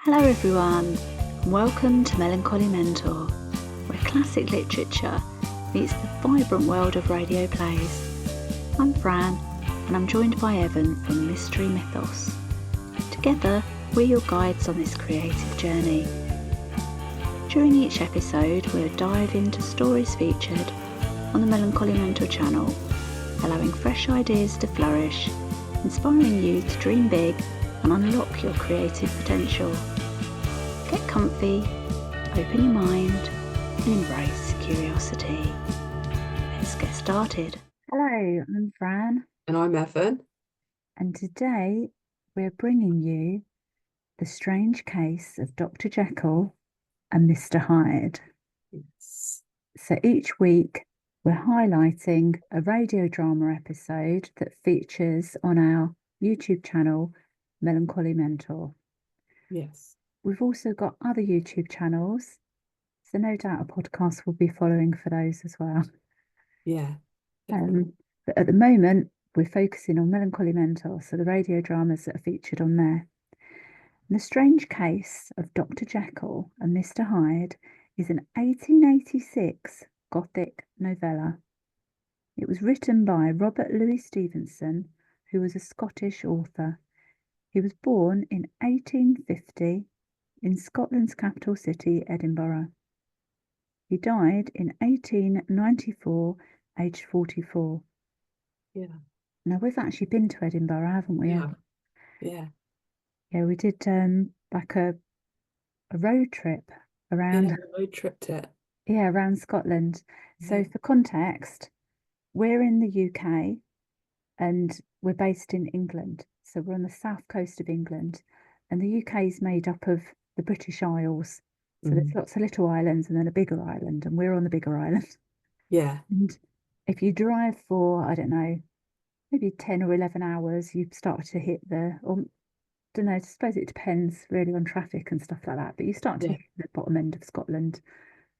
Hello everyone, and welcome to Melancholy Mentor, where classic literature meets the vibrant world of radio plays. I'm Fran, and I'm joined by Evan from Mystery Mythos. Together, we're your guides on this creative journey. During each episode, we'll dive into stories featured on the Melancholy Mentor channel, allowing fresh ideas to flourish, inspiring you to dream big and unlock your creative potential. Get comfy, open your mind, and embrace curiosity. Let's get started. Hello, I'm Fran. And I'm Evan. And today we're bringing you The Strange Case of Dr Jekyll and Mr Hyde. Yes. So each week we're highlighting a radio drama episode that features on our YouTube channel, Melancholy Mentor. Yes. We've also got other YouTube channels, so no doubt a podcast will be following for those as well. Yeah. But at the moment, we're focusing on Melancholy Mentor, so the radio dramas that are featured on there. And The Strange Case of Dr Jekyll and Mr Hyde is an 1886 Gothic novella. It was written by Robert Louis Stevenson, who was a Scottish author. He was born in 1850 in Scotland's capital city, Edinburgh. He died in 1894, aged 44. Yeah. Now, we've actually been to Edinburgh, haven't we? Yeah. Yeah. Yeah, we did like a road trip around, I tripped it. around Scotland. So Yeah. for context, we're in the UK and we're based in England. So we're on the south coast of England, and the UK is made up of the British Isles. So there's lots of little islands and then a bigger island, and we're on the bigger island. Yeah. And if you drive for, I don't know, maybe 10 or 11 hours, you start to hit or don't know, I suppose it depends really on traffic and stuff like that, but you start to Yeah. hit the bottom end of Scotland,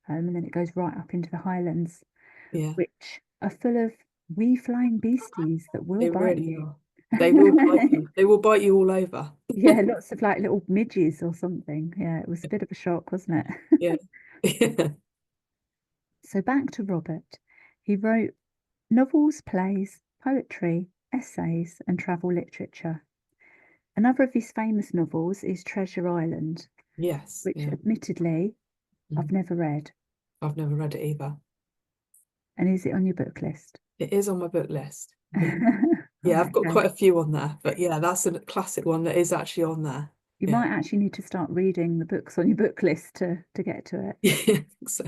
and then it goes right up into the Highlands, Yeah. which are full of wee flying beasties that will They bite really you. are. They will bite you. They will bite you all over. Yeah, lots of like little midges or something. Yeah, it was a bit of a shock, wasn't it? Yeah. Yeah. So back to Robert. He wrote novels, plays, poetry, essays, and travel literature. Another of his famous novels is Treasure Island, Yes. which Yeah. admittedly I've never read. I've never read it either. And is it on your book list? It is on my book list. Yeah, I've got Okay. quite a few on there, but yeah, that's a classic one that is actually on there. You Yeah. might actually need to start reading the books on your book list to get to it. Yeah, I think so.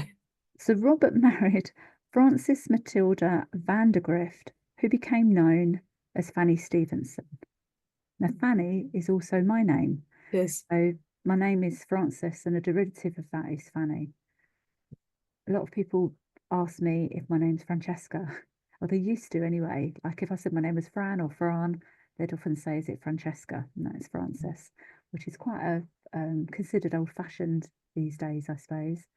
So Robert married Frances Matilda Vandergrift, who became known as Fanny Stevenson. Now, Fanny is also my name. Yes. So my name is Frances, and a derivative of that is Fanny. A lot of people ask me if my name's Francesca, or they used to anyway. Like if I said my name was Fran or Fran, they'd often say, "Is it Francesca?" No, it's Frances, which is quite a considered old-fashioned these days, I suppose.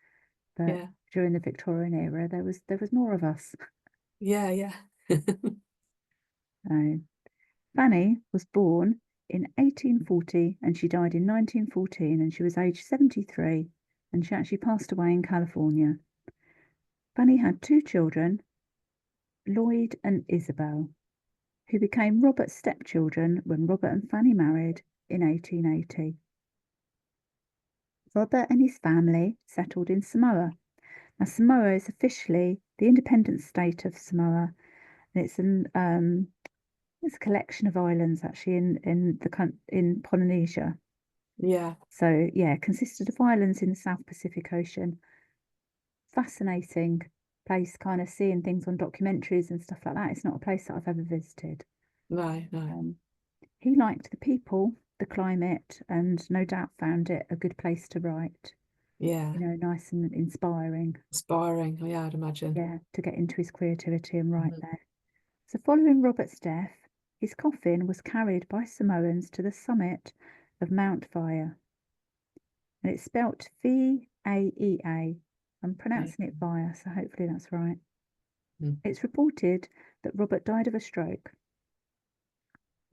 But Yeah. during the Victorian era, there was more of us. Yeah. Yeah. Fanny was born in 1840 and she died in 1914, and she was aged 73, and she actually passed away in California. Fanny had two children, Lloyd and Isabel, who became Robert's stepchildren when Robert and Fanny married in 1880. Robert and his family settled in Samoa. Now, Samoa is officially the independent state of Samoa, and it's a collection of islands actually in Polynesia. Yeah. So yeah, consisted of islands in the South Pacific Ocean. Fascinating place, kind of seeing things on documentaries and stuff like that. It's not a place that I've ever visited. No. He liked the people, the climate, and no doubt found it a good place to write. Yeah. Nice and inspiring. Inspiring. Yeah, I'd imagine. Yeah, to get into his creativity and write there. So following Robert's death, his coffin was carried by Samoans to the summit of Mount Via. And it's spelt Vaea. I'm pronouncing it Via, so hopefully that's right. It's reported that Robert died of a stroke.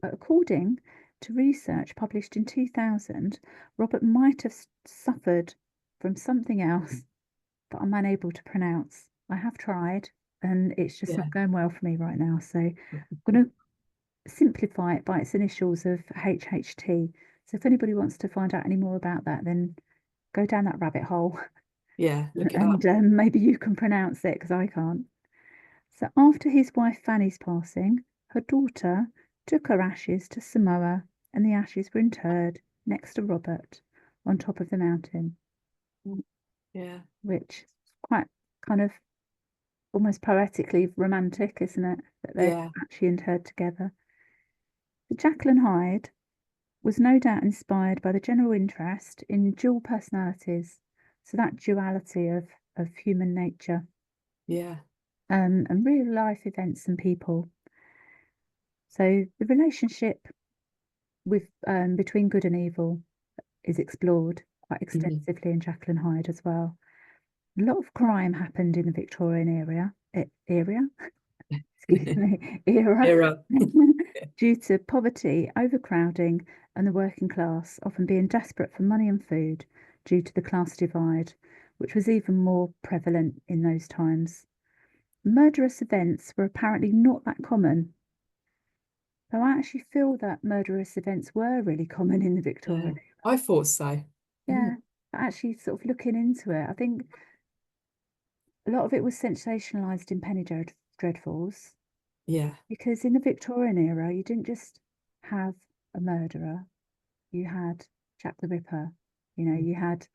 But according to research published in 2000, Robert might have suffered from something else that I'm unable to pronounce. I have tried, and it's just Yeah. not going well for me right now. So I'm going to simplify it by its initials of HHT. So if anybody wants to find out any more about that, then go down that rabbit hole Yeah. Look it and up. maybe you can pronounce it because I can't. So after his wife Fanny's passing, her daughter took her ashes to Samoa, and the ashes were interred next to Robert on top of the mountain, Yeah. which is quite kind of almost poetically romantic, isn't it? That they're Yeah. actually interred together. The Jekyll and Hyde was no doubt inspired by the general interest in dual personalities, so that duality of human nature, Yeah. and real life events and people. So the relationship with between good and evil is explored quite Mhm. extensively in Jekyll and Hyde as well. A lot of crime happened in the Victorian area, excuse me, era, Era. due to poverty, overcrowding, and the working class often being desperate for money and food due to the class divide, which was even more prevalent in those times. Murderous events were apparently not that common, though I actually feel that murderous events were really common in the Yeah. Victorian era. I thought so. Yeah, but actually, sort of looking into it, I think a lot of it was sensationalized in Dreadfuls, Yeah. because in the Victorian era, you didn't just have a murderer, you had Jack the Ripper, you had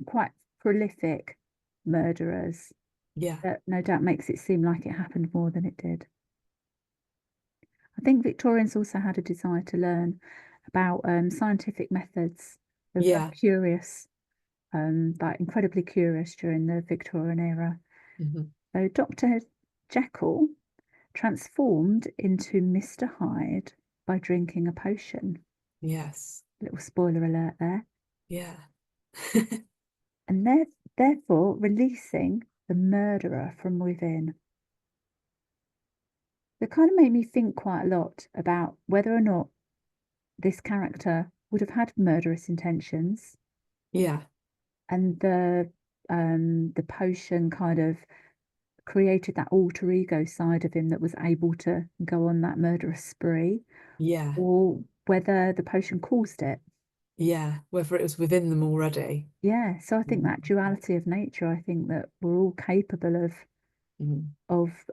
quite prolific murderers. Yeah. That no doubt makes it seem like it happened more than it did. I think Victorians also had a desire to learn about scientific methods. They were very Yeah. curious, like incredibly curious during the Victorian era. Mhm. So Dr. Jekyll transformed into Mr. Hyde by drinking a potion. Yes. Little spoiler alert there. Yeah. And therefore releasing the murderer from within. It kind of made me think quite a lot about whether or not this character would have had murderous intentions, Yeah. and the potion kind of created that alter ego side of him that was able to go on that murderous spree, Yeah. or whether the potion caused it. Yeah. Whether it was within them already. Yeah, so I think Mhm. that duality of nature, I think that we're all capable Mhm. of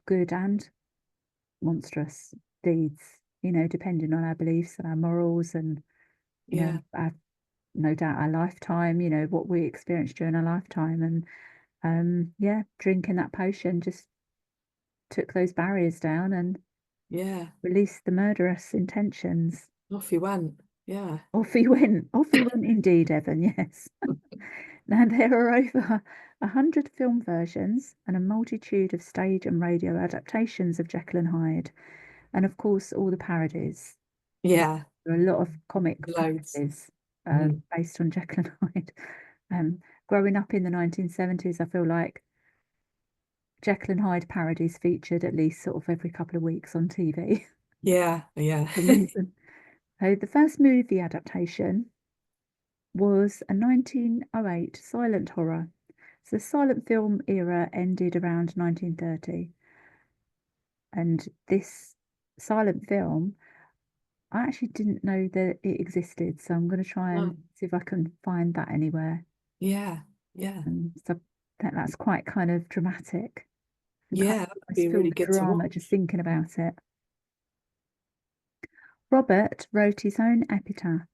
good and monstrous deeds, depending on our beliefs and our morals and, Yeah. our, no doubt our lifetime, what we experienced during our lifetime. And yeah, drinking that potion just took those barriers down and Yeah. released the murderous intentions. Off he went. Yeah. Off he went. Off he went indeed, Evan, yes. Now there are over 100 film versions and a multitude of stage and radio adaptations of Jekyll and Hyde, and of course all the parodies. Yeah. There are a lot of comic Loads. parodies Mm. based on Jekyll and Hyde. Growing up in the 1970s, I feel like Jekyll and Hyde parodies featured at least sort of every couple of weeks on TV Yeah. Yeah. for some reason. So the first movie adaptation was a 1908 silent horror. So the silent film era ended around 1930. And this silent film, I actually didn't know that it existed. So I'm going to try No. and see if I can find that anywhere. Yeah. Yeah. And so that's quite kind of dramatic. And kind Yeah. of That'd almost be feel really the good to drama just watch. thinking about it. Robert wrote his own epitaph.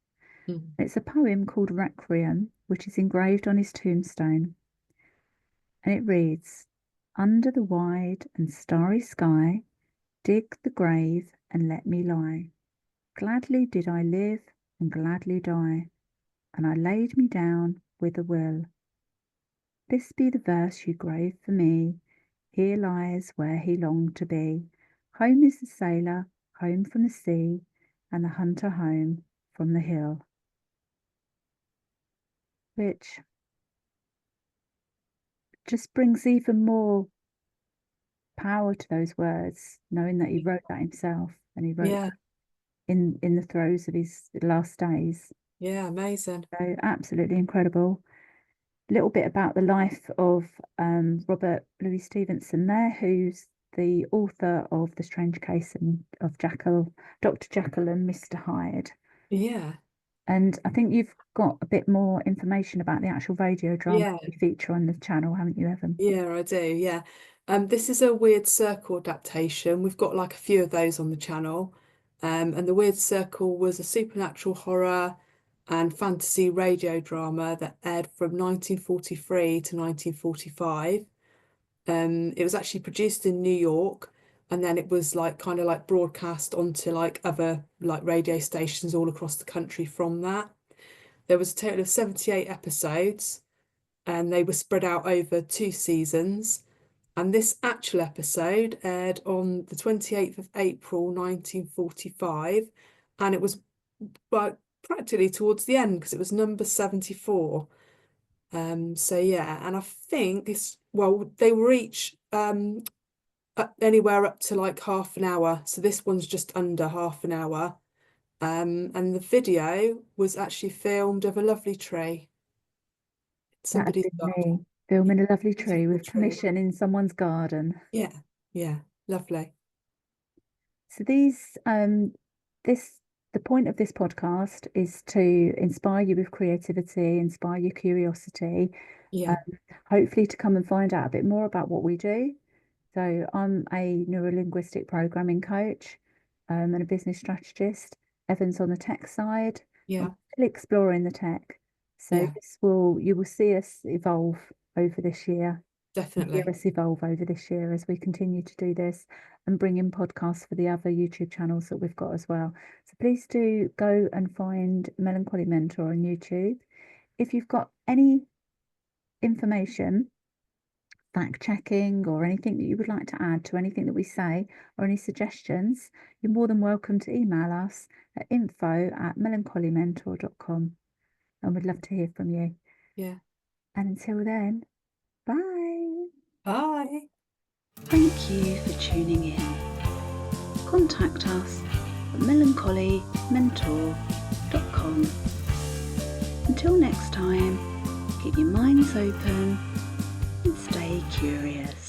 Mm. It's a poem called Requiem, which is engraved on his tombstone. And it reads, "Under the wide and starry sky, dig the grave and let me lie. Gladly did I live and gladly die, and I laid me down with a will. This be the verse you grave for me. Here lies where he longed to be. Home is the sailor, home from the sea, and the hunter home from the hill." Which just brings even more power to those words, knowing that he wrote that himself and he wrote Yeah. that in the throes of his last days. Yeah, amazing. So absolutely incredible. A little bit about the life of Robert Louis Stevenson there, who's the author of The Strange Case of Dr Jekyll and Mr Hyde. Yeah, And I think you've got a bit more information about the actual radio drama yeah, we feature on the channel, haven't you, Evan? yeah, I do. Yeah. This is a Weird Circle adaptation. We've got like a few of those on the channel. And the Weird Circle was a supernatural horror and fantasy radio drama that aired from 1943 to 1945. It was actually produced in New York, and then it was like kind of like broadcast onto like other like radio stations all across the country from that. There was a total of 78 episodes, and they were spread out over 2 seasons. And this actual episode aired on the 28th of April 1945, and it was like practically towards the end because it was number 74. So yeah, and I think this, well, they were each anywhere up to like half an hour. So this one's just under half an hour. And the video was actually filmed of a lovely tree. That had Somebody's been garden. me filming a lovely tree Beautiful with tree. permission in someone's garden. Yeah, yeah, lovely. So this the point of this podcast is to inspire you with creativity, inspire your curiosity, Yeah, um, hopefully to come and find out a bit more about what we do. So I'm a neurolinguistic programming coach, and a business strategist. Evan's on the tech side. I'm yeah, still exploring the tech. So yeah, you will see us evolve over this year. And hear definitely. us evolve over this year as we continue to do this and bring in podcasts for the other YouTube channels that we've got as well. So please do go and find Melancholy Mentor on YouTube. If you've got any information, fact checking, or anything that you would like to add to anything that we say, or any suggestions, you're more than welcome to email us at info@melancholymentor.com, and we'd love to hear from you. Yeah. And until then, bye. Bye. Thank you for tuning in. Contact us at melancholymentor.com. Until next time, keep your minds open and stay curious.